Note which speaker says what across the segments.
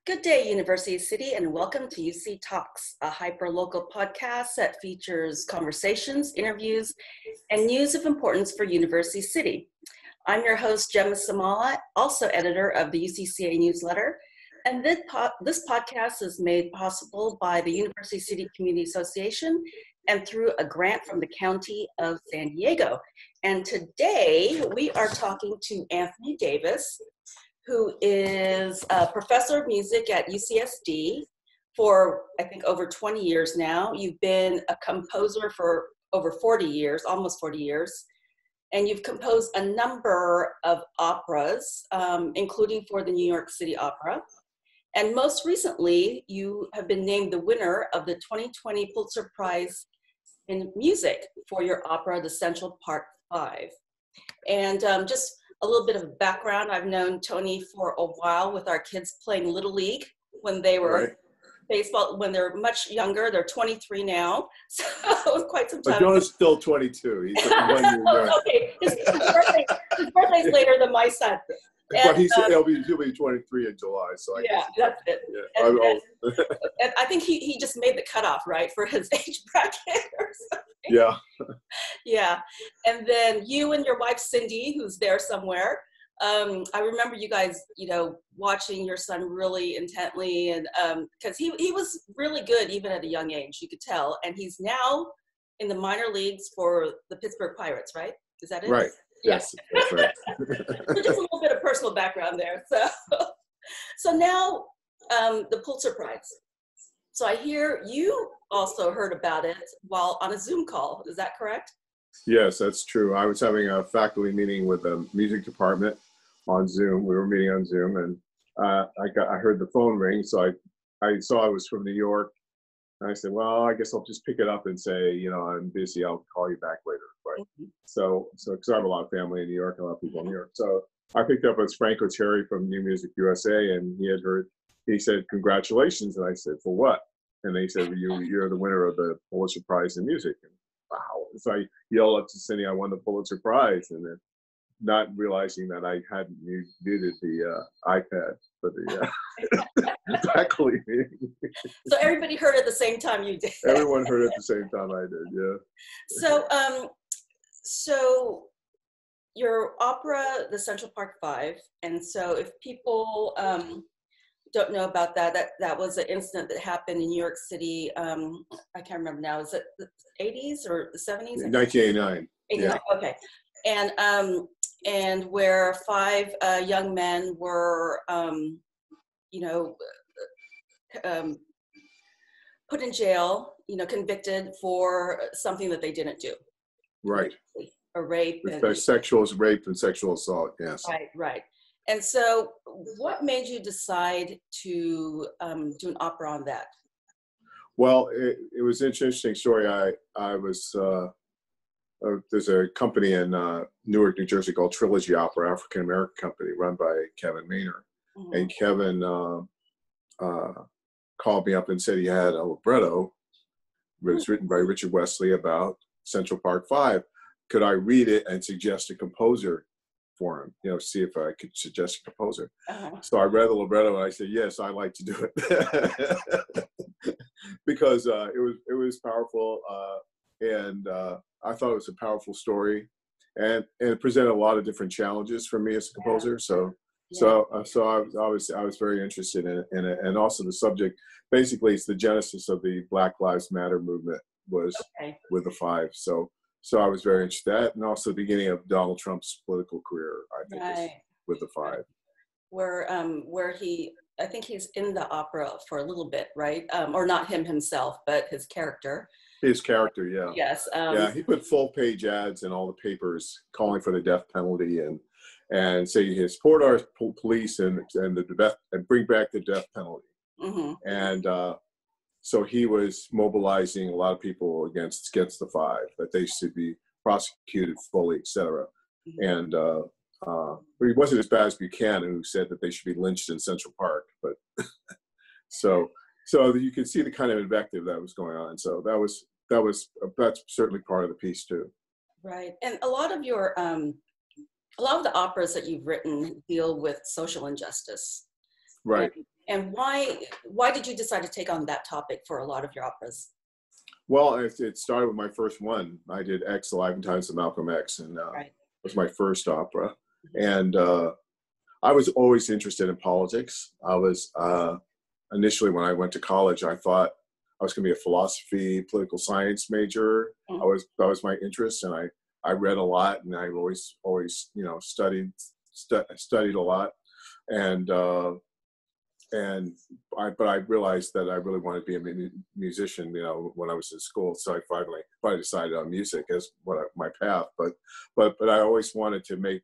Speaker 1: Good day, University City, and welcome to UC Talks, a hyper-local podcast that features conversations, interviews, and news of importance for University City. I'm your host, Jemma Samala, also editor of the UCCA newsletter, and this podcast is made possible by the University City Community Association and through a grant from the County of San Diego. And today we are talking to Anthony Davis, who is a professor of music at UCSD for, I think, over 20 years now. You've been a composer for over 40 years, almost 40 years, and you've composed a number of operas, including for the New York City Opera. And most recently, you have been named the winner of the 2020 Pulitzer Prize in Music for your opera, The Central Park 5. And just a little bit of background, I've known Tony for a while with our kids playing Little League when they were baseball, when they're much younger. They're 23 now, so quite some time.
Speaker 2: But Jonah's still 22. He's 1 year younger.
Speaker 1: Okay, his birthday's later than my son.
Speaker 2: But he'll be 23 in July. So
Speaker 1: that's it.
Speaker 2: Yeah.
Speaker 1: And I think he just made the cutoff, right, for his age bracket or something.
Speaker 2: Yeah.
Speaker 1: Yeah. And then you and your wife, Cindy, who's there somewhere. I remember you guys, watching your son really intently, and because he was really good even at a young age, you could tell. And he's now in the minor leagues for the Pittsburgh Pirates, right? Is that it?
Speaker 2: Right. Yes, that's right.
Speaker 1: So just a little bit of personal background there. So now the Pulitzer Prize. So I hear you also heard about it while on a Zoom call. Is that correct?
Speaker 2: Yes, that's true. I was having a faculty meeting with the music department on Zoom. We were meeting on Zoom, and I heard the phone ring. So I saw I was from New York. And I said, well, I guess I'll just pick it up and say, I'm busy. I'll call you back later. Right. Mm-hmm. So because I have a lot of family in New York, a lot of people in New York. So I picked up as Franco Cherry from New Music USA, and he said, congratulations. And I said, for what? And they said, you're the winner of the Pulitzer Prize in Music. And wow. So I yelled up to Cindy, I won the Pulitzer Prize. And then not realizing that I hadn't muted the iPad for the faculty meeting.
Speaker 1: So everybody heard at the same time you did.
Speaker 2: Everyone heard at the same time I did, yeah.
Speaker 1: So your opera, The Central Park 5, and so if people don't know about that was an incident that happened in New York City. I can't remember now. Is it the 80s or the 70s?
Speaker 2: 1989.
Speaker 1: 89, yeah. Okay. And where 5 young men were, put in jail, convicted for something that they didn't do.
Speaker 2: Right.
Speaker 1: A rape.
Speaker 2: Sexual rape and sexual assault, yes.
Speaker 1: Right. And so what made you decide to do an opera on that? Well,
Speaker 2: it was an interesting story. I was, there's a company in Newark, New Jersey called Trilogy Opera, African-American company run by Kevin Maynor. Mm-hmm. And Kevin called me up and said he had a libretto. It was written by Richard Wesley about Central Park 5. Could I read it and suggest a composer for him? See if I could suggest a composer. Uh-huh. So I read the libretto and I said, yes, I'd like to do it. Because it was powerful. And I thought it was a powerful story. And it presented a lot of different challenges for me as a composer. So I was very interested in it. And also the subject, basically it's the genesis of the Black Lives Matter movement was with the 5. So I was very interested in that, and also the beginning of Donald Trump's political career, I think, is with the 5.
Speaker 1: Where I think he's in the opera for a little bit, right? Or not him himself, but his character.
Speaker 2: His character, yeah.
Speaker 1: Yes.
Speaker 2: He put full-page ads in all the papers calling for the death penalty and say he support our police and bring back the death penalty. Mm-hmm. And so he was mobilizing a lot of people against the 5, that they should be prosecuted fully, etc. Mm-hmm. And but he wasn't as bad as Buchanan, who said that they should be lynched in Central Park. But so you could see the kind of invective that was going on. So that's certainly part of the piece too.
Speaker 1: Right, and a lot of the operas that you've written deal with social injustice.
Speaker 2: Right.
Speaker 1: And why did you decide to take on that topic for a lot of your operas?
Speaker 2: Well, it started with my first one. I did X, The Life and Times of Malcolm X, and
Speaker 1: Right.
Speaker 2: it was my first opera. And I was always interested in politics. I was initially, when I went to college, I thought I was going to be a philosophy, political science major. That was my interest, and I read a lot, and I always studied a lot, but I realized that I really wanted to be a musician, when I was in school. So I finally decided on music as my path. But I always wanted to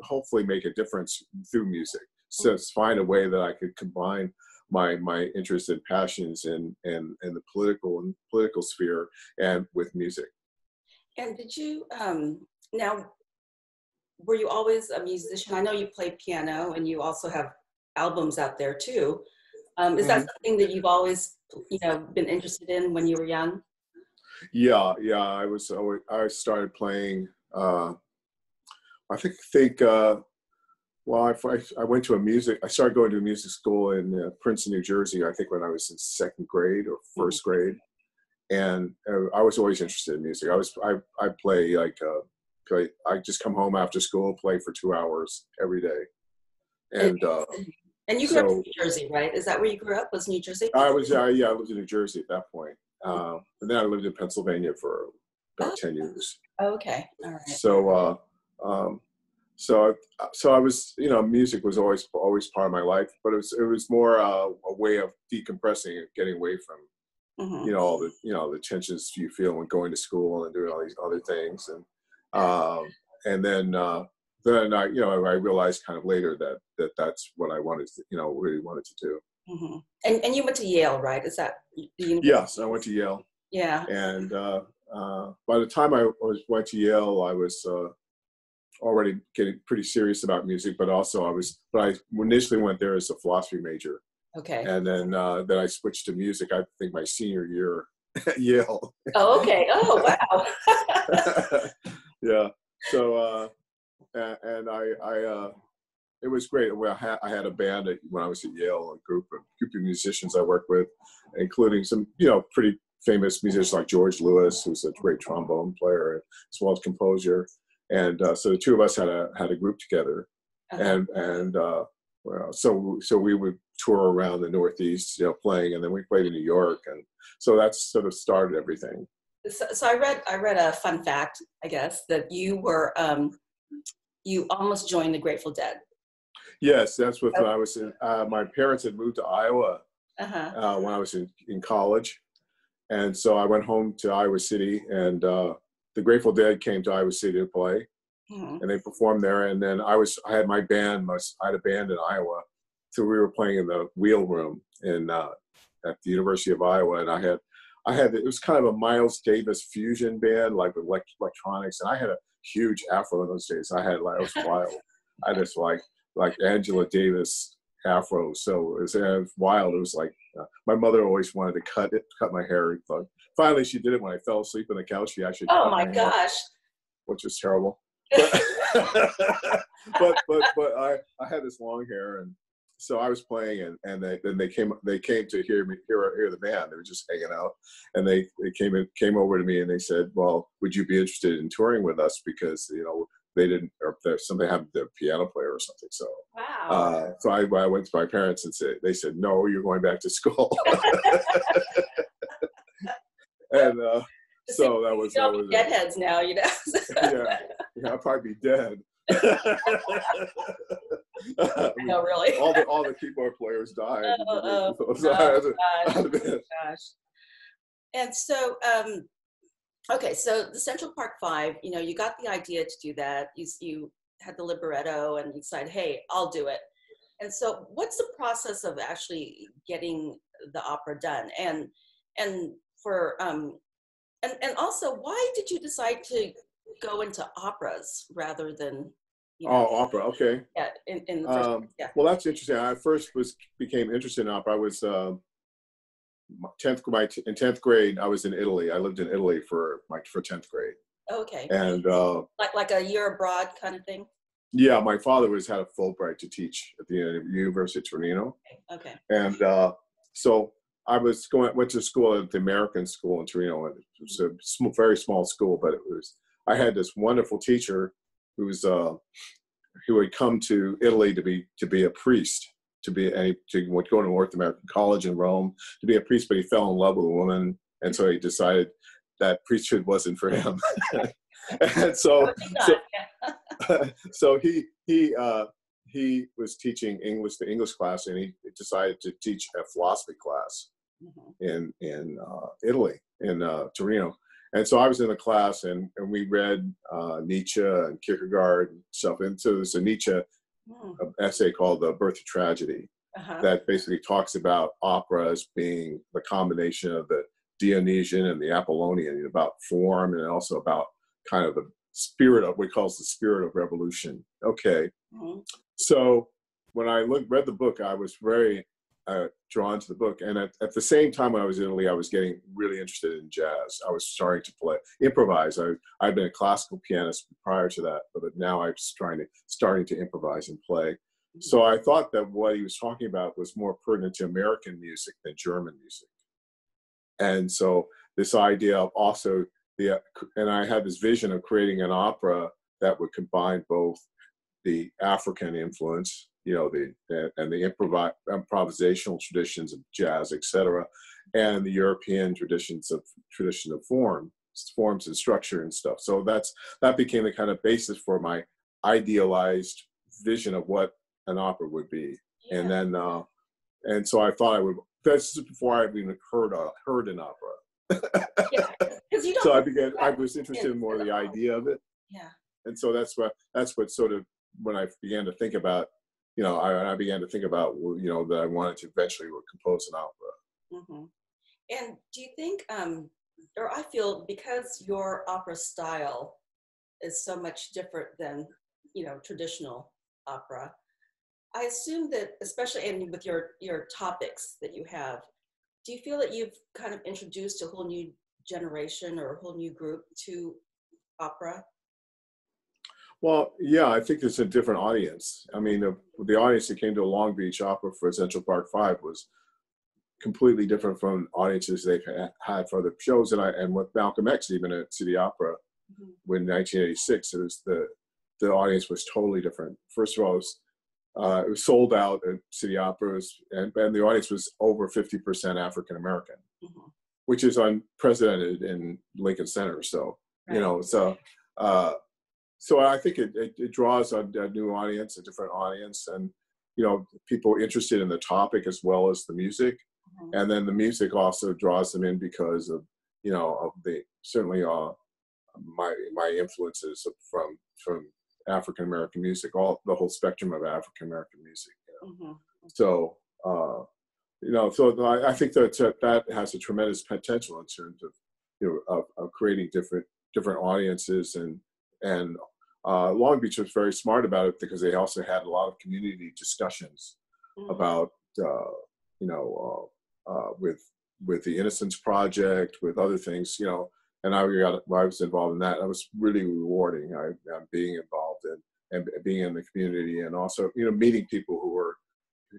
Speaker 2: hopefully make a difference through music. So find a way that I could combine my interests and passions in the political sphere and with music.
Speaker 1: And did you now? Were you always a musician? I know you play piano, and you also have albums out there too. Is that something that you've always, been interested in when you were young?
Speaker 2: Yeah. I started playing. I think. Well, I went to I started going to a music school in Princeton, New Jersey. I think when I was in second grade or first grade, and I was always interested in music. I play I just come home after school, play for 2 hours every day, and
Speaker 1: you grew up in New Jersey, right? Is that where you grew up? Was New Jersey?
Speaker 2: I lived in New Jersey at that point, and then I lived in Pennsylvania for about 10 years.
Speaker 1: Oh, okay, all right.
Speaker 2: So I was, music was always part of my life, but it was more a way of decompressing and getting away from, all the tensions you feel when going to school and doing all these other things, and then I realized kind of later that that's what I wanted to, really wanted to do.
Speaker 1: And you went to Yale, right? Is that the university?
Speaker 2: Yes, I went to Yale.
Speaker 1: Yeah.
Speaker 2: And by the time I went to Yale, I was already getting pretty serious about music, but I initially went there as a philosophy major.
Speaker 1: Okay.
Speaker 2: And then I switched to music, I think my senior year at Yale.
Speaker 1: Oh, okay. Oh, wow.
Speaker 2: Yeah. So, and it was great. Well, I had a band when I was at Yale, a group of musicians I worked with, including some, pretty famous musicians like George Lewis, who's a great trombone player, as well as composer. And so the two of us had a group together, so we would tour around the Northeast, playing, and then we played in New York, and so that's sort of started everything.
Speaker 1: So I read a fun fact, I guess, that you were you almost joined the Grateful Dead.
Speaker 2: Yes, that's when I was in. My parents had moved to Iowa when I was in college, and so I went home to Iowa City, and the Grateful Dead came to Iowa City to play, and they performed there. And then I had my band. I had a band in Iowa, so we were playing in the Wheel Room at the University of Iowa. And I had it was kind of a Miles Davis fusion band, like with electronics. And I had a huge afro in those days. I was wild. I just like Angela Davis afro. So it was wild. It was like my mother always wanted to cut my hair. Finally, she did it when I fell asleep on the couch. She actually cut my hair, which was terrible. But I had this long hair, and so I was playing, and they came to hear the band. They were just hanging out, and they came over to me and they said, "Well, would you be interested in touring with us?" Because they didn't, or something happened to their piano player or something. So so I went to my parents and they said, "No, you're going back to school." And so that was
Speaker 1: deadheads now,
Speaker 2: yeah, I'll probably be dead.
Speaker 1: No, really.
Speaker 2: All the keyboard players died.
Speaker 1: Gosh. And so, okay, so the Central Park Five, you got the idea to do that. You had the libretto, and you decided, hey, I'll do it. And so, what's the process of actually getting the opera done? And for and also, why did you decide to go into operas rather than
Speaker 2: opera? Okay.
Speaker 1: Yeah, in the first place. Yeah.
Speaker 2: Well, that's interesting. I first became interested in opera. I was in 10th grade. I was in Italy. I lived in Italy for 10th grade.
Speaker 1: Okay.
Speaker 2: And
Speaker 1: like a year abroad kind of thing.
Speaker 2: Yeah, my father had a Fulbright to teach at the University of Torino.
Speaker 1: Okay.
Speaker 2: And so I went to school at the American school in Torino. And it was a very small school, but I had this wonderful teacher who had come to Italy to be a priest, to go to North American college in Rome to be a priest, but he fell in love with a woman, and so he decided that priesthood wasn't for him. And so he was teaching English, the English class, and he decided to teach a philosophy class in Italy, in Torino. And so I was in the class, and we read Nietzsche and Kierkegaard and stuff. And so there's a Nietzsche essay called The Birth of Tragedy that basically talks about opera as being the combination of the Dionysian and the Apollonian, about form and also about kind of the spirit of what he calls the spirit of revolution. Okay. So when I read the book, I was very drawn to the book. And at the same time when I was in Italy, I was getting really interested in jazz. I was starting to improvise. I'd been a classical pianist prior to that, but now I was starting to improvise and play. So I thought that what he was talking about was more pertinent to American music than German music. And so this idea of also and I had this vision of creating an opera that would combine both the African influence, and the improvisational traditions of jazz, etc., and the European tradition of forms and structure and stuff. So that became the kind of basis for my idealized vision of what an opera would be. Yeah. And then, and so I thought I would. That's before I even heard an opera.
Speaker 1: Yeah, because you don't.
Speaker 2: So I was interested in more the idea of it.
Speaker 1: Yeah.
Speaker 2: And so that's what sort of, when I began to think about, I began to think about, that I wanted to eventually compose an opera.
Speaker 1: And do you think, or I feel, because your opera style is so much different than, traditional opera, I assume that, especially with your topics that you have, do you feel that you've kind of introduced a whole new generation or a whole new group to opera?
Speaker 2: Well, yeah, I think it's a different audience. I mean, the audience that came to Long Beach Opera for Central Park 5 was completely different from audiences they've had for other shows. And with Malcolm X, even at City Opera, in 1986, it was the audience was totally different. First of all, it was sold out at City Opera, and the audience was over 50% African American, which is unprecedented in Lincoln Center. So, so I think it draws a new audience, a different audience, and people interested in the topic as well as the music, and then the music also draws them in because of of certainly my influences from African American music, the whole spectrum of African American music. So so I think that has a tremendous potential in terms of of creating different audiences, and Long Beach was very smart about it because they also had a lot of community discussions about with the Innocence Project, with other things, and I was involved in that. That was really rewarding. I'm being involved and being in the community, and also meeting people who were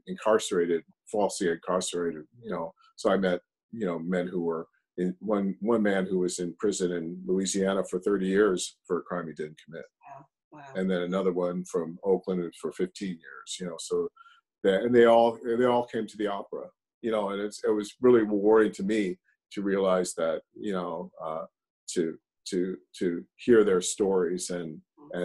Speaker 2: incarcerated, falsely incarcerated. So I met men who were one man who was in prison in Louisiana for 30 years for a crime he didn't commit. Wow. And then another one from Oakland for 15 years. So and they all came to the opera. And it was really rewarding to me to realize that to hear their stories and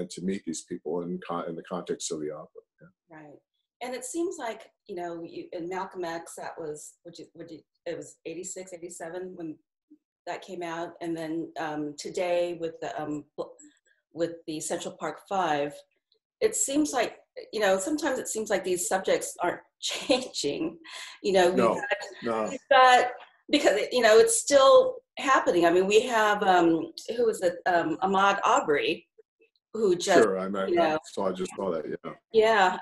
Speaker 2: to meet these people in the context of the opera. Yeah.
Speaker 1: Right. And it seems like, in Malcolm X, that was, it was 86, 87 when that came out. And then today with the Central Park 5, it seems like, sometimes it seems like these subjects aren't changing.
Speaker 2: No.
Speaker 1: We've got, because, it's still happening. I mean, we have, who was it? Ahmaud Arbery, who just,
Speaker 2: sure, I just saw that, yeah.
Speaker 1: Yeah,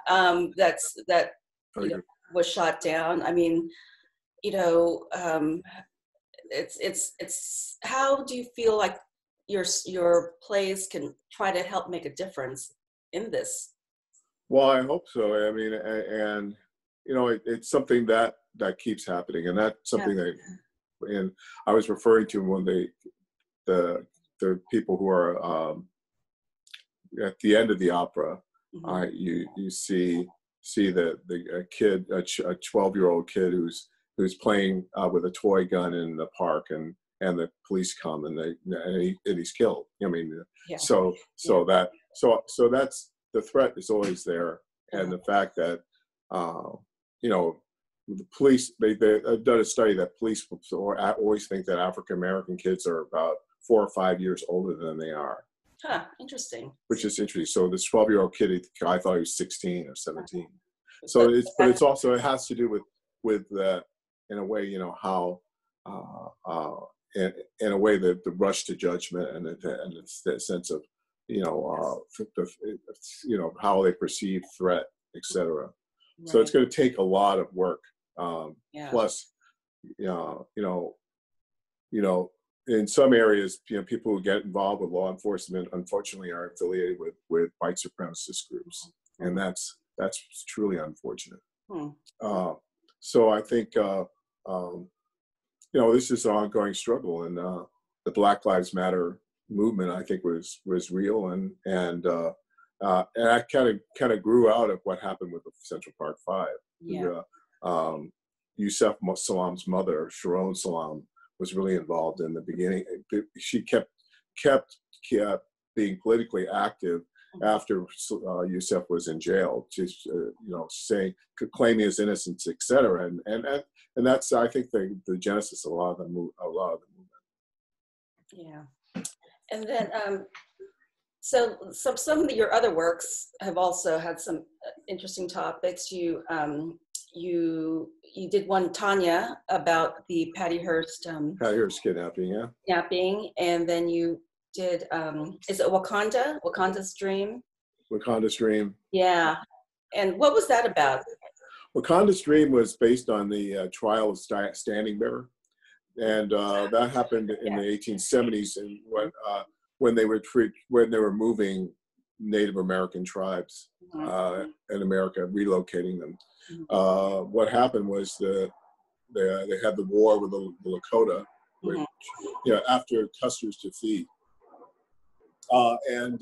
Speaker 1: that was shot down. I mean, it's how do you feel like your plays can try to help make a difference in this
Speaker 2: Well, I hope so. I mean, and you know, it's something that keeps happening, and that's something that, and I was referring to when the people who are at the end of the opera, you see the kid, a 12-year-old kid who's playing with a toy gun in the park, and the police come, and he's killed. I mean, so that's the threat is always there, and the fact that you know, the police, they've done a study that police always think that African American kids are about 4 or 5 years older than they are.
Speaker 1: Huh, interesting.
Speaker 2: Which is interesting. So this 12-year-old kid, I thought he was 16 or 17. So it's also, it has to do with in a way, you know, how in a way the rush to judgment and it's that sense of, you know, how they perceive threat, etc. Right. So it's going to take a lot of work. Plus, you know, in some areas, you know, people who get involved with law enforcement, unfortunately, are affiliated with white supremacist groups, and that's truly unfortunate. So I think, you know, this is an ongoing struggle, and the Black Lives Matter movement, I think, was real, and I kind of grew out of what happened with the Central Park Five. Yusef Salam's mother, Sharon Salam, was really involved in the beginning. She kept being politically active after Yusef was in jail, just you know, claiming his innocence, etc. And that's, I think, the genesis of a lot of the movement.
Speaker 1: Yeah, and then so some of your other works have also had some interesting topics. You did one, Tanya, about the Patty Hearst
Speaker 2: kidnapping,
Speaker 1: kidnapping, and then you did is it Wakanda's Dream?
Speaker 2: Wakanda's Dream.
Speaker 1: Yeah, and what was that about?
Speaker 2: Wakanda's Dream was based on the trial of Standing Bearer, and that happened in the 1870s, and when they were moving Native American tribes in America, relocating them. What happened was they had the war with the Lakota, which, you know, after Custer's defeat, and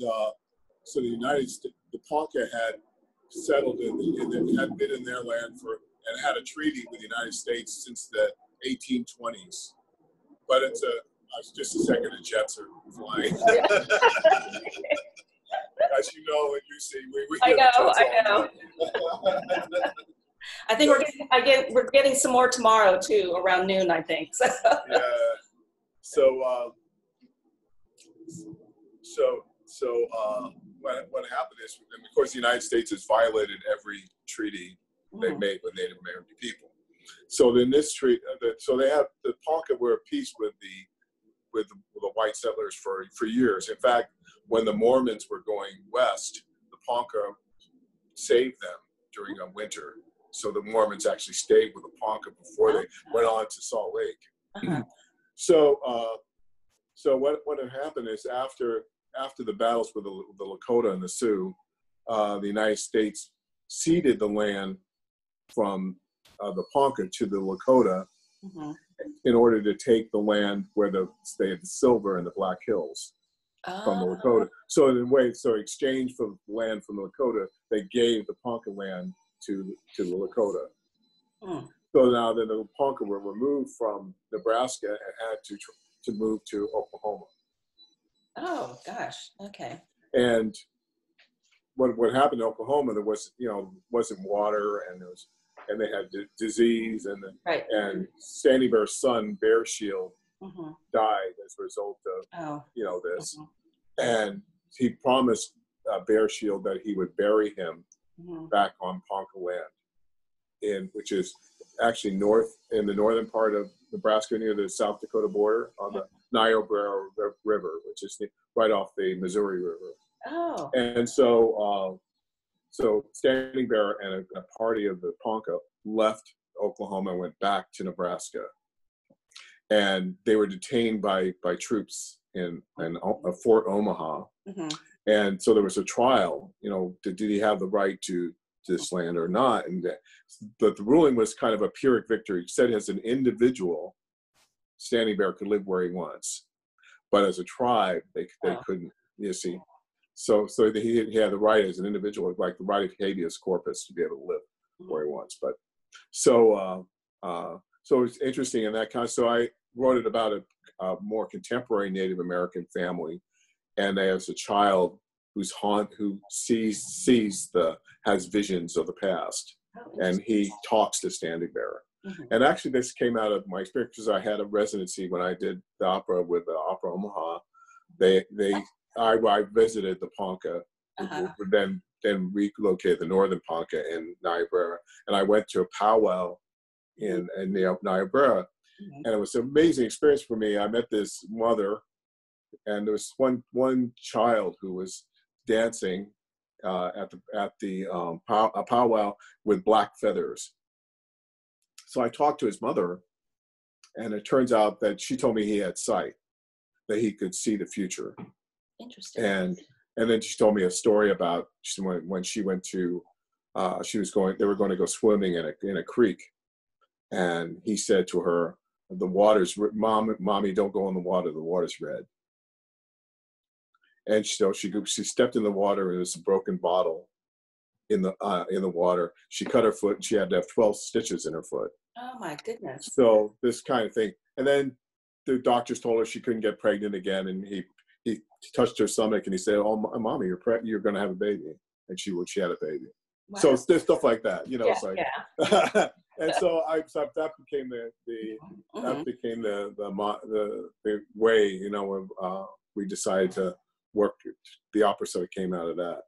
Speaker 2: so the United States, the Ponca had settled had been in their land and had a treaty with the United States since the 1820s. But it's just a second, the jets are flying. As you know, and you see,
Speaker 1: I know. I think we're getting some more tomorrow too, around noon, I think. So.
Speaker 2: Yeah. So what happened is, and of course, the United States has violated every treaty they've made with Native American people. So in this treaty, so they have the Ponca were at peace with the white settlers for years. In fact, when the Mormons were going west, the Ponca saved them during a winter. So the Mormons actually stayed with the Ponca before they went on to Salt Lake. So what had happened is after the battles with the Lakota and the Sioux, the United States ceded the land from the Ponca to the Lakota in order to take the land where they had the silver and the Black Hills from the Lakota. So in a way, so in exchange for land from the Lakota, they gave the Ponca land to the Lakota. So now that the Ponca were removed from Nebraska and had to move to Oklahoma.
Speaker 1: Oh gosh, okay.
Speaker 2: And what happened in Oklahoma, there was, you know, wasn't water, and they had disease, and Standing Bear's son, Bear Shield, died as a result of you know, this. And he promised Bear Shield that he would bury him back on Ponca land, which is actually in the northern part of Nebraska, near the South Dakota border, on the Niobrara River, which is right off the Missouri River.
Speaker 1: Oh.
Speaker 2: And so Standing Bear and a party of the Ponca left Oklahoma and went back to Nebraska. And they were detained by troops in Fort Omaha. And so there was a trial, did he have the right to this land or not? And the ruling was kind of a Pyrrhic victory. It said as an individual, Standing Bear could live where he wants, but as a tribe, they couldn't. You see, so he had the right as an individual, like the right of habeas corpus, to be able to live where he wants. But so it's interesting in that kind. So I wrote it about a more contemporary Native American family, and as a child who has visions of the past, and he talks to Standing Bear. Mm-hmm. And actually, this came out of my experience because I had a residency when I did the opera with the Opera Omaha. I visited the Ponca, then relocated the northern Ponca in Niobrara, and I went to a powwow in Niobrara, and it was an amazing experience for me. I met this mother, and there was one child who was dancing at the powwow with black feathers. So I talked to his mother, and it turns out that she told me he had sight, that he could see the future.
Speaker 1: Interesting.
Speaker 2: And then she told me a story about when she went to, they were going to go swimming in a creek, and he said to her, "The water's, mommy, don't go in the water's red." And so she stepped in the water, and there was a broken bottle in the water. She cut her foot, and she had to have 12 stitches in her foot.
Speaker 1: Oh my goodness.
Speaker 2: So this kind of thing. And then the doctors told her she couldn't get pregnant again, and he touched her stomach, and he said, "Oh, mommy, you're going to have a baby." And she had a baby. Wow. So it's there's stuff like that, it's like, yeah. And so that became that became the way, we decided to work the opera, so it came out of that.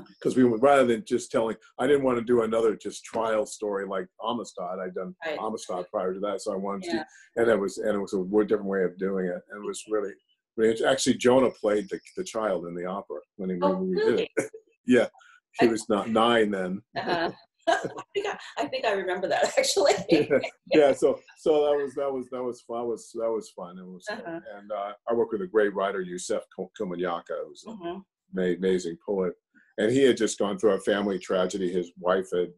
Speaker 2: Because rather than just telling, I didn't want to do another just trial story like Amistad. I'd done Amistad prior to that, so I wanted to, and it was a different way of doing it, and it was really actually Jonah played the child in the opera when we did it. Yeah, he was not 9 then.
Speaker 1: I think I remember that actually.
Speaker 2: Yeah. So that was fun. It was, and I worked with a great writer, Yusef Kumanyaka, who's an amazing poet. And he had just gone through a family tragedy. His wife had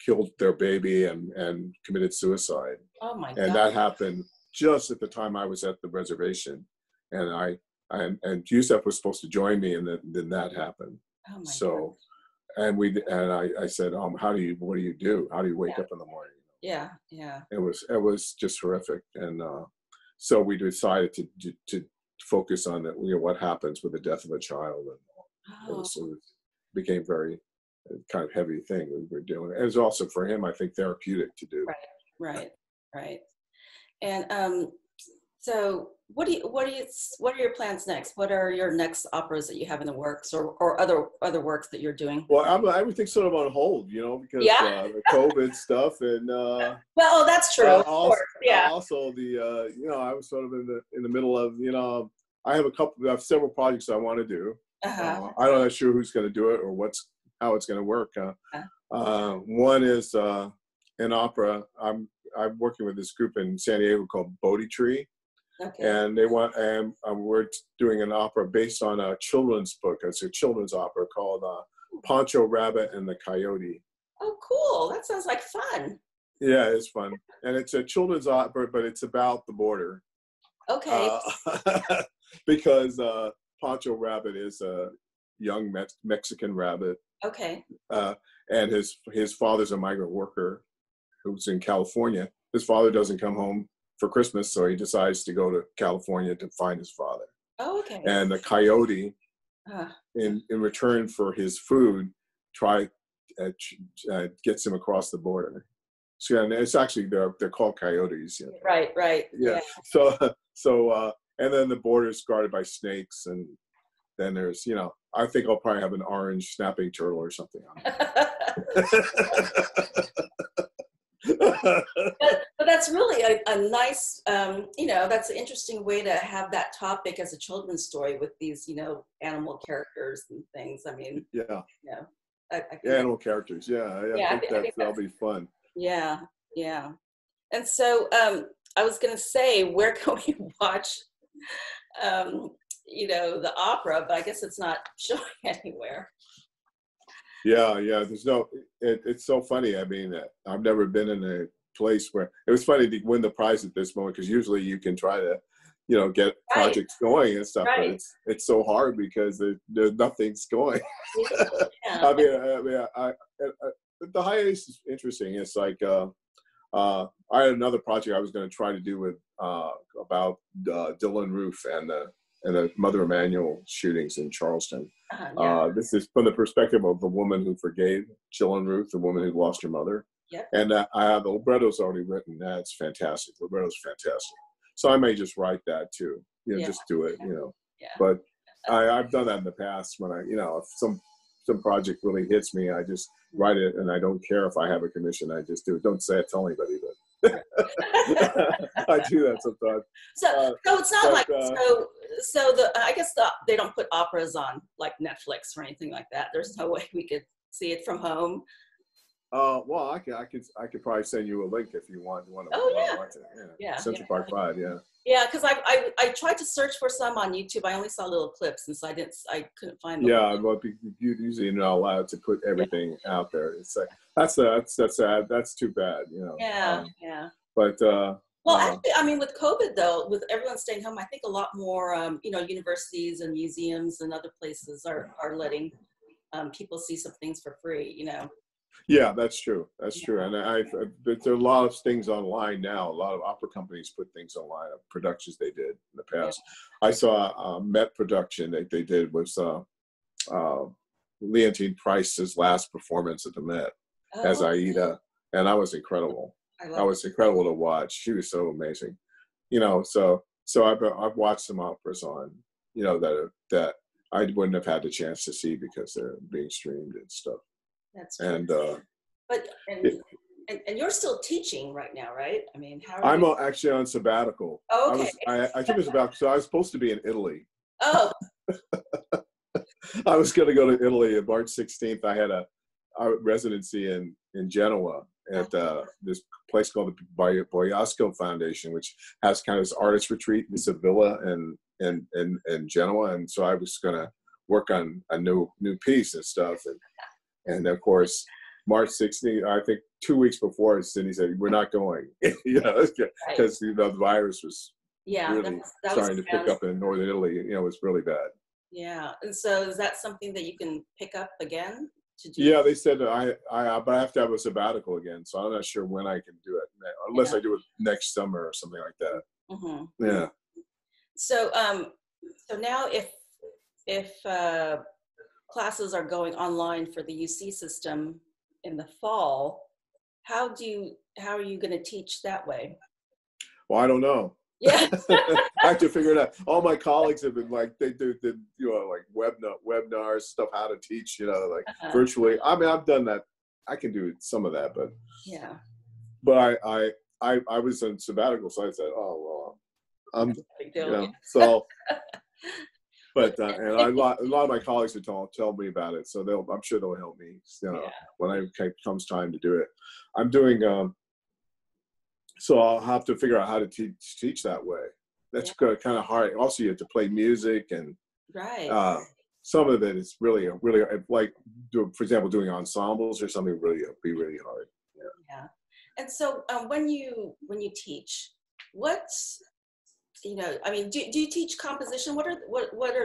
Speaker 2: killed their baby and committed suicide.
Speaker 1: Oh my God!
Speaker 2: And that happened just at the time I was at the reservation, and and Yusef was supposed to join me, and then that happened.
Speaker 1: Oh my
Speaker 2: God. And I said, what do you do? How do you wake up in the morning?
Speaker 1: Yeah.
Speaker 2: It was just horrific, and so we decided to focus on that, what happens with the death of a child, and it became very kind of heavy thing we were doing. And it was also for him, I think, therapeutic to do.
Speaker 1: Right. And so what are your plans next? What are your next operas that you have in the works, or other works that you're doing?
Speaker 2: Well, everything's sort of on hold, because the COVID stuff, and
Speaker 1: well, that's true. Of course. Yeah.
Speaker 2: Also, I was sort of in the middle of, I have several projects I want to do. I'm not sure who's going to do it or how it's going to work. One is an opera. I'm working with this group in San Diego called Bodhi Tree. Okay. And we're doing an opera based on a children's book. It's a children's opera called Pancho, Rabbit, and the Coyote.
Speaker 1: Oh, cool. That sounds like fun.
Speaker 2: Yeah, it's fun. And it's a children's opera, but it's about the border.
Speaker 1: Okay.
Speaker 2: Because Pancho Rabbit is a young Mexican rabbit.
Speaker 1: Okay.
Speaker 2: And his father's a migrant worker who's in California. His father doesn't come home for Christmas, so he decides to go to California to find his father.
Speaker 1: Oh, okay.
Speaker 2: And the coyote, in return for his food, gets him across the border. So, and it's actually they're called coyotes.
Speaker 1: Right.
Speaker 2: Yeah. So and then the border is guarded by snakes, and then there's I think I'll probably have an orange snapping turtle or something on it.
Speaker 1: but that's really a nice, that's an interesting way to have that topic as a children's story with these, animal characters and things. I mean,
Speaker 2: animal characters. I think that'll be fun.
Speaker 1: Yeah. And so I was going to say, where can we watch you know, the opera, but I guess it's not showing anywhere.
Speaker 2: Yeah. There's no. It's so funny. I mean, I've never been in a place where it was funny to win the prize at this moment, because usually you can try to, get projects going and stuff, but it's so hard because there's nothing's going.
Speaker 1: Yeah.
Speaker 2: I mean, the hiatus is interesting. It's like I had another project I was going to try to do with about Dylan Roof and the Mother Emanuel shootings in Charleston. This is from the perspective of the woman who forgave Dylan Roof, the woman who lost her mother.
Speaker 1: Yep.
Speaker 2: And I have the libretto's already written. That's fantastic. The libretto's fantastic. So I may just write that too. Just do it.
Speaker 1: Yeah.
Speaker 2: But I've done that in the past when if some project really hits me, I just write it, and I don't care if I have a commission. I just do it. Don't tell anybody, but I do that sometimes.
Speaker 1: So it's not like I guess they don't put operas on like Netflix or anything like that. There's no way we could see it from home.
Speaker 2: Well, I could probably send you a link if you want to watch it. Yeah. Central Park 5. Yeah.
Speaker 1: Yeah, because I tried to search for some on YouTube. I only saw little clips, and so I couldn't find them.
Speaker 2: Yeah, well, you usually not allowed to put everything out there. It's like that's sad. That's too bad.
Speaker 1: Yeah.
Speaker 2: But
Speaker 1: well, actually, I mean, with COVID though, with everyone staying home, I think a lot more universities and museums and other places are letting people see some things for free.
Speaker 2: Yeah, that's true. That's true. And there are a lot of things online now. A lot of opera companies put things online of productions they did in the past. Yeah. I saw a Met production that they did was Leontine Price's last performance at the Met as Aida, and that was incredible. That was incredible to watch. She was so amazing. So I've watched some operas on that I wouldn't have had the chance to see because they're being streamed and stuff.
Speaker 1: That's true. And you're still teaching right now, right? I mean, how are you?
Speaker 2: I'm actually on sabbatical.
Speaker 1: Oh, okay.
Speaker 2: I took a sabbatical, so I was supposed to be in Italy.
Speaker 1: Oh.
Speaker 2: I was going to go to Italy on March 16th. I had a residency in Genoa at this place called the Boiasco Foundation, which has kind of this artist retreat. It's a villa in Genoa, and so I was going to work on a new piece and stuff. And of course, March 16th, I think 2 weeks before, Cindy said, "We're not going," because the virus was really starting to pick up in northern Italy. It was really bad.
Speaker 1: Yeah, and so is that something that you can pick up again to do?
Speaker 2: Yeah, they said but I have to have a sabbatical again, so I'm not sure when I can do it, unless I do it next summer or something like that. Mm-hmm. Yeah.
Speaker 1: So now if classes are going online for the UC system in the fall, how are you going to teach that way?
Speaker 2: Well, I don't know.
Speaker 1: Yeah.
Speaker 2: I have to figure it out. All my colleagues have been like, they do like webinars, stuff, how to teach, virtually. I mean, I've done that. I can do some of that, but But I was on sabbatical, so I said, oh well, so. But and a lot of my colleagues would tell me about it, so I'm sure they'll help me. When it comes time to do it, I'm doing. So I'll have to figure out how to teach that way. That's kind of hard. Also, you have to play music, and some of it is really like, for example, doing ensembles or something be really hard.
Speaker 1: Yeah. And so when you teach, what's I mean, do you teach composition? What are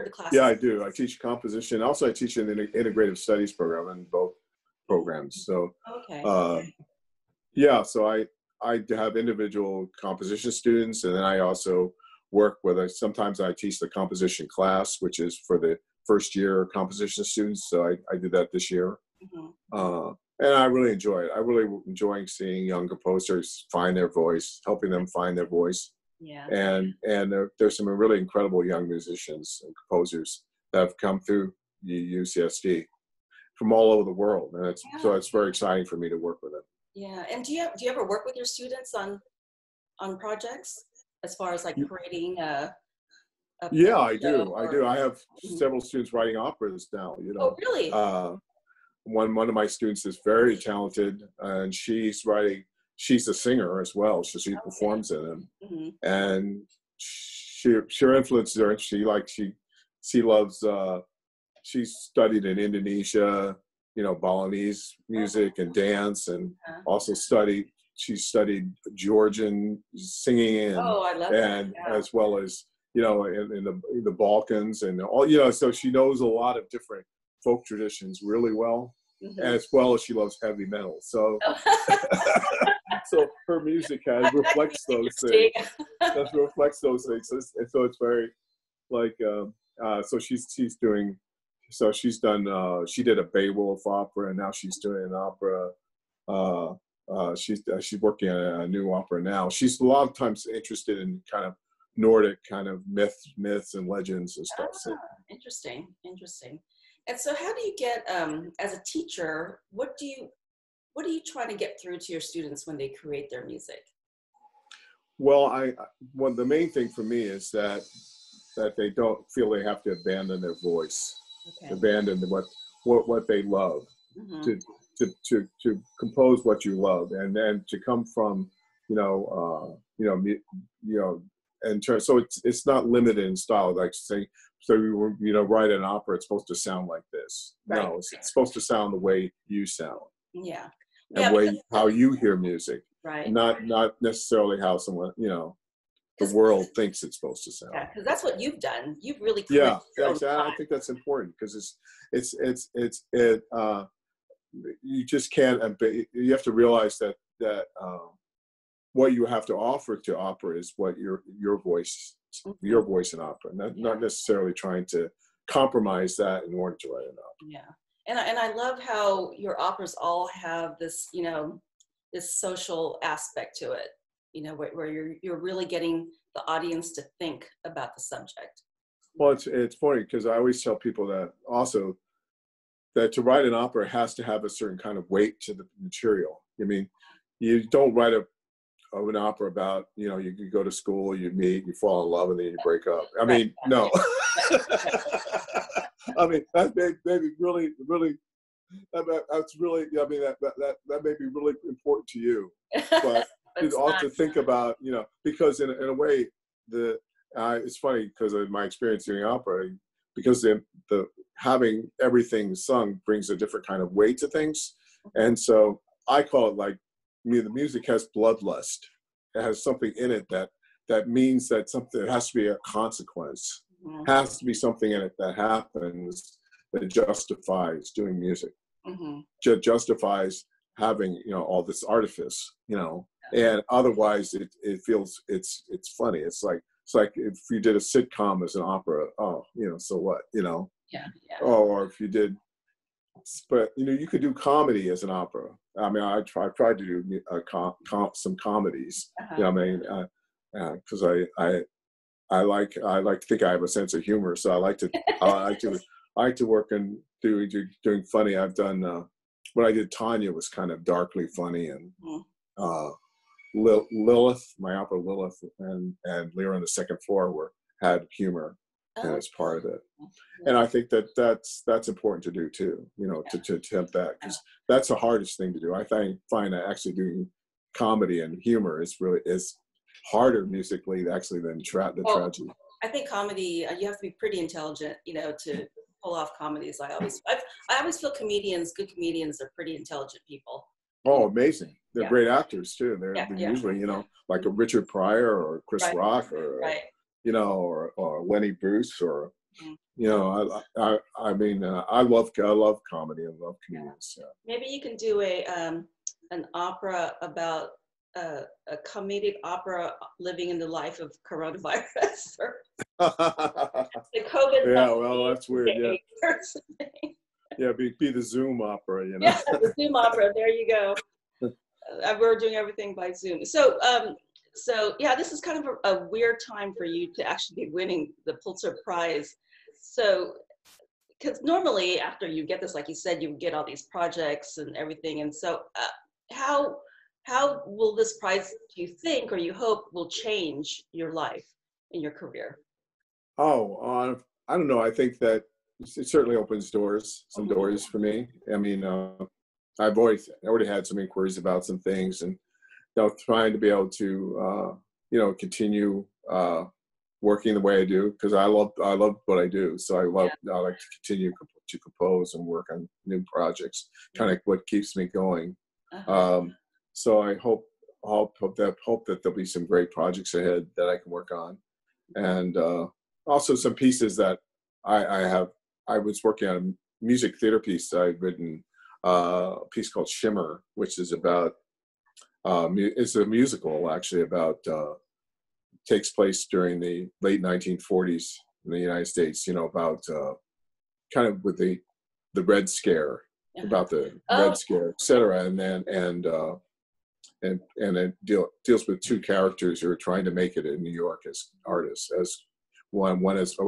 Speaker 1: the classes?
Speaker 2: Yeah, I do. I teach composition. Also, I teach an integrative studies program in both programs. So, so I have individual composition students, and then I also work with sometimes I teach the composition class, which is for the first year composition students. So I did that this year. Mm-hmm. And I really enjoy it. I really enjoy seeing young composers find their voice, helping them find their voice.
Speaker 1: Yeah.
Speaker 2: And there's some really incredible young musicians and composers that have come through UCSD from all over the world, and so it's very exciting for me to work with them.
Speaker 1: Yeah. And do you ever work with your students on projects as far as like creating
Speaker 2: Yeah, I do. I have several students writing operas now.
Speaker 1: Oh, really?
Speaker 2: One of my students is very talented, and she's writing. She's a singer as well, so she performs in them, and She influences her. She loves. She studied in Indonesia, Balinese music and dance, and also she studied Georgian singing
Speaker 1: Oh, I love that.
Speaker 2: and
Speaker 1: Yeah.
Speaker 2: as well as, in the Balkans and all, so she knows a lot of different folk traditions really well, as well as she loves heavy metal. So, so her music reflects those things. Reflects those things. And so it's very like, so she's doing. So she's done. She did a Beowulf opera, and now she's doing an opera. She's working on a new opera now. She's a lot of times interested in kind of Nordic kind of myths and legends and stuff. So.
Speaker 1: Interesting. And so, how do you get as a teacher? What do you try to get through to your students when they create their music?
Speaker 2: Well, the main thing for me is that they don't feel they have to abandon their voice. Okay. Abandon what they love, to compose what you love, and then to come from so it's not limited in style, like saying, so you write an opera, it's supposed to sound like this. Right. No, it's supposed to sound the way you sound.
Speaker 1: Yeah.
Speaker 2: And how you hear music.
Speaker 1: Right.
Speaker 2: Not necessarily how someone the world thinks it's supposed to sound.
Speaker 1: Yeah, because that's what you've done. You've really
Speaker 2: I think that's important, because you just can't. You have to realize that what you have to offer to opera is what your voice in opera, not necessarily trying to compromise that in order to write an opera.
Speaker 1: Yeah, and I love how your operas all have this this social aspect to it. Where you're really getting the audience to think about the subject.
Speaker 2: Well, it's funny, because I always tell people that to write an opera has to have a certain kind of weight to the material. I mean, you don't write an opera about, you go to school, you meet, you fall in love, and then you break up. I mean, no. I mean, that may be really, really, that's really, I mean, that may be really important to you, but you also think about, because in a way, it's funny, because of my experience doing opera, because the having everything sung brings a different kind of weight to things, and so I call it like, the music has bloodlust. It has something in it that means that something, it has to be a consequence. Mm-hmm. Has to be something in it that happens that justifies doing music. Mm-hmm. Justifies having all this artifice, and otherwise it feels it's funny. It's like if you did a sitcom as an opera, so what,
Speaker 1: Yeah.
Speaker 2: Or if you did, but you could do comedy as an opera. I mean, I tried to do some comedies. Because I like to think I have a sense of humor, so I like to work and doing funny. I've done when I did Tanya was kind of darkly funny, and Lilith, my opera Lilith, and Lear on the Second Floor had humor as part of it. And I think that's important to do too, to attempt that, because that's the hardest thing to do. I find that actually doing comedy and humor is harder musically actually than the tragedy.
Speaker 1: I think comedy, you have to be pretty intelligent, to pull off comedies. I always feel good comedians are pretty intelligent people.
Speaker 2: Oh, amazing. They're great actors too. They're usually, like a Richard Pryor or Chris Rock or, or Lenny Bruce or, I mean, I love comedy. I love comedians. Yeah.
Speaker 1: Maybe you can do an opera about a comedic opera living in the life of coronavirus or the COVID.
Speaker 2: Yeah, well, that's weird. Yeah. Yeah, be the Zoom opera,
Speaker 1: Yeah, the Zoom opera. There you go. We're doing everything by Zoom. So yeah, this is kind of a weird time for you to actually be winning the Pulitzer Prize. So, because normally after you get this, like you said, you get all these projects and everything. And so, how will this prize, do you think, or you hope, will change your life and your career?
Speaker 2: Oh, I don't know. I think that it certainly opens some doors for me. I mean, I've already had some inquiries about some things, and trying to be able to continue working the way I do, because I love what I do. So I like to continue to compose and work on new projects, kind of what keeps me going. So I hope that there'll be some great projects ahead that I can work on, and also some pieces that I was working on a music theater piece I've written, a piece called Shimmer, which is about it's a musical actually about takes place during the late 1940s in the United States. About kind of with the Red Scare, about the Red Scare, etc. And it deals with two characters who are trying to make it in New York as artists. As one is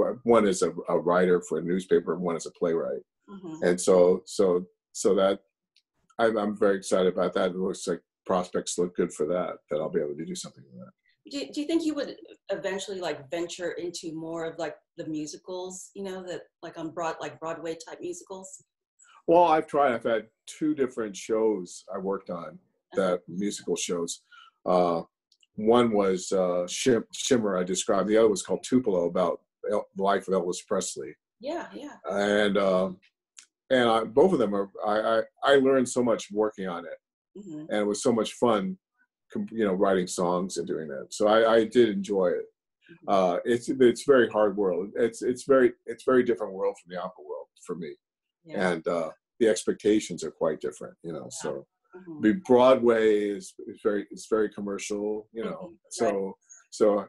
Speaker 2: a writer for a newspaper, and one is a playwright. And so that I'm very excited about that. It looks like prospects look good for that I'll be able to do something with that.
Speaker 1: Do you think you would eventually like venture into more of like the musicals, that like on Broadway type musicals?
Speaker 2: Well, I've tried. I've had 2 different shows I worked on, that musical shows. One was Shimmer, I described. The other was called Tupelo, about the life of Elvis Presley.
Speaker 1: Yeah.
Speaker 2: And both of them I learned so much working on it, and it was so much fun, writing songs and doing that. So I did enjoy it. It's very hard world. It's very different world from the opera world for me, and the expectations are quite different. So. The Broadway is very commercial, so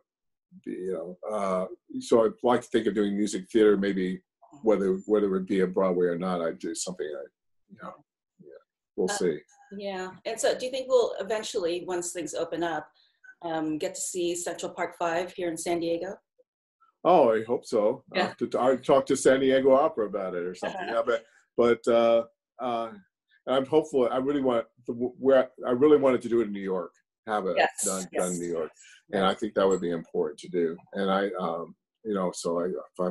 Speaker 2: I'd like to think of doing music theater, maybe whether it be a Broadway or not. I'd do something we'll see.
Speaker 1: Yeah. And so do you think we'll eventually, once things open up, get to see Central Park 5 here in San Diego?
Speaker 2: Oh, I hope so.
Speaker 1: Yeah.
Speaker 2: I'll talk to San Diego Opera about it or something. But I'm hopeful. I really wanted to do it in New York, have it done in New York, and I think that would be important to do. And I'm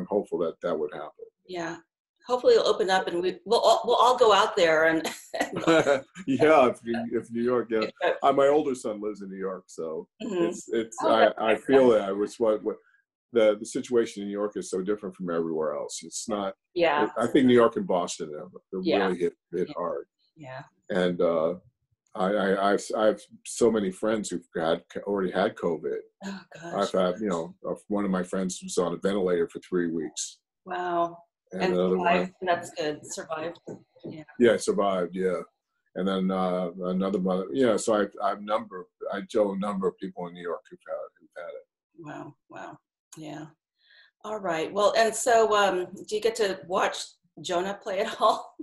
Speaker 2: hopeful that would happen.
Speaker 1: Yeah, hopefully it'll open up, and we'll all go out there and.
Speaker 2: Yeah, if New York, my older son lives in New York, so I feel that what the situation in New York is so different from everywhere else. It's not.
Speaker 1: Yeah.
Speaker 2: I think New York and Boston have really hit hard.
Speaker 1: Yeah.
Speaker 2: And I have so many friends who've already had COVID.
Speaker 1: Oh gosh.
Speaker 2: I've had, one of my friends was on a ventilator for 3 weeks.
Speaker 1: Wow.
Speaker 2: And
Speaker 1: another one. That's good. Survived. Yeah.
Speaker 2: Yeah, survived. Yeah. And then another mother. Yeah. So I know a number of people in New York who've had it.
Speaker 1: Wow. Yeah. All right. Well, and so do you get to watch Jonah play at all?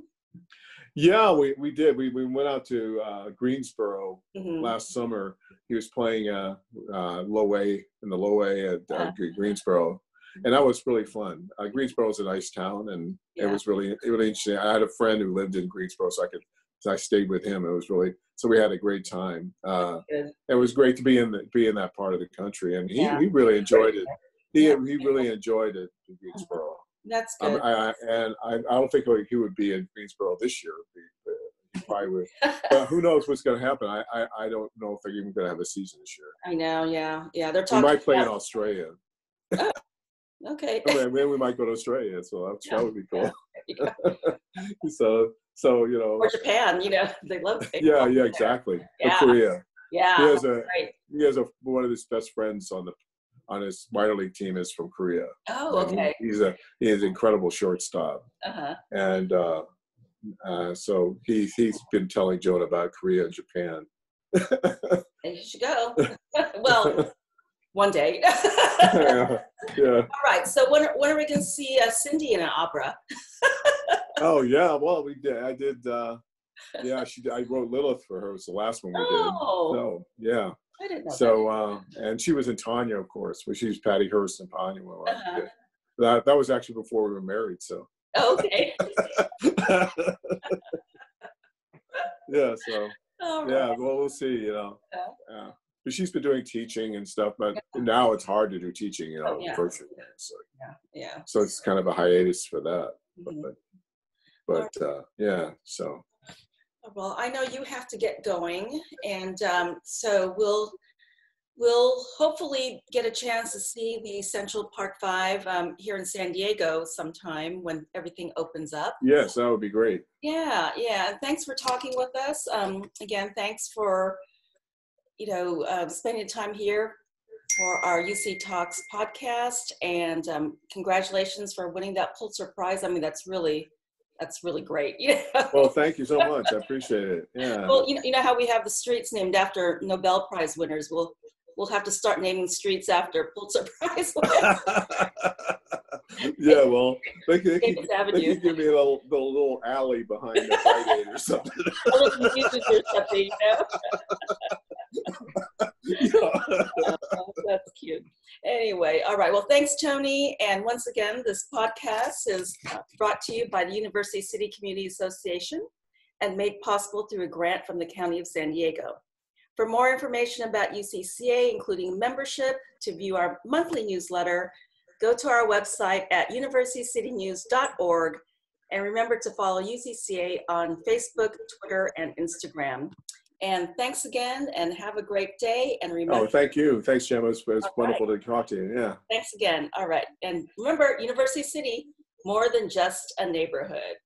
Speaker 2: Yeah, we did. We went out to Greensboro last summer. He was playing low A in the low A at Greensboro, and that was really fun. Greensboro is a nice town, and it was really interesting. I had a friend who lived in Greensboro, so I stayed with him. It was really, so we had a great time. It was great to be in that part of the country, and he really enjoyed it. He really enjoyed it in Greensboro.
Speaker 1: That's good.
Speaker 2: I don't think he would be in Greensboro this year. He probably would. But who knows what's going to happen? I don't know if they're even going to have a season this year.
Speaker 1: I know, yeah. They're talking.
Speaker 2: We might play in Australia.
Speaker 1: Oh, okay.
Speaker 2: Maybe we might go to Australia, so that would be cool. So
Speaker 1: or Japan, they love it.
Speaker 2: Yeah, exactly.
Speaker 1: Yeah.
Speaker 2: Or Korea.
Speaker 1: Yeah.
Speaker 2: He has one of his best friends on his minor league team is from Korea.
Speaker 1: Oh, okay.
Speaker 2: He is an incredible shortstop. And so he's been telling Jonah about Korea and Japan.
Speaker 1: And you should go. Well, one day.
Speaker 2: Yeah.
Speaker 1: All right. So when are we going to see Cindy in an opera?
Speaker 2: Oh yeah. Well, we did. I did. I wrote Lilith for her. It was the last one we did. So yeah.
Speaker 1: I didn't know
Speaker 2: so and she was in Tanya, of course, when she was Patty Hearst and Tanya. That was actually before we were married. So.
Speaker 1: Okay.
Speaker 2: Yeah. So.
Speaker 1: Right.
Speaker 2: Yeah. Well, we'll see. But she's been doing teaching and stuff, but now it's hard to do teaching, virtually. So, so it's kind of a hiatus for that. But yeah. So.
Speaker 1: Well, I know you have to get going, and so we'll we'll hopefully get a chance to see the Central Park 5 here in San Diego sometime when everything opens up.
Speaker 2: Yes, that would be great.
Speaker 1: Yeah, yeah. Thanks for talking with us. Again, thanks for, spending time here for our UC Talks podcast, and congratulations for winning that Pulitzer Prize. I mean, that's really great.
Speaker 2: Well, thank you so much. I appreciate it. Yeah.
Speaker 1: Well, you know how we have the streets named after Nobel Prize winners. We'll have to start naming streets after Pulitzer Prize winners.
Speaker 2: Yeah, well, they could give me the little alley behind the Rite Aid or something.
Speaker 1: A little music or something, That's cute. Anyway, all right. Well, thanks, Tony. And once again, this podcast is brought to you by the University City Community Association and made possible through a grant from the County of San Diego. For more information about UCCA, including membership, to view our monthly newsletter, go to our website at universitycitynews.org, and remember to follow UCCA on Facebook, Twitter, and Instagram. And thanks again, and have a great day. And remember—
Speaker 2: Oh, thank you. Thanks, Jemma. It's wonderful to talk to you. Yeah.
Speaker 1: Thanks again. All right. And remember, University City, more than just a neighborhood.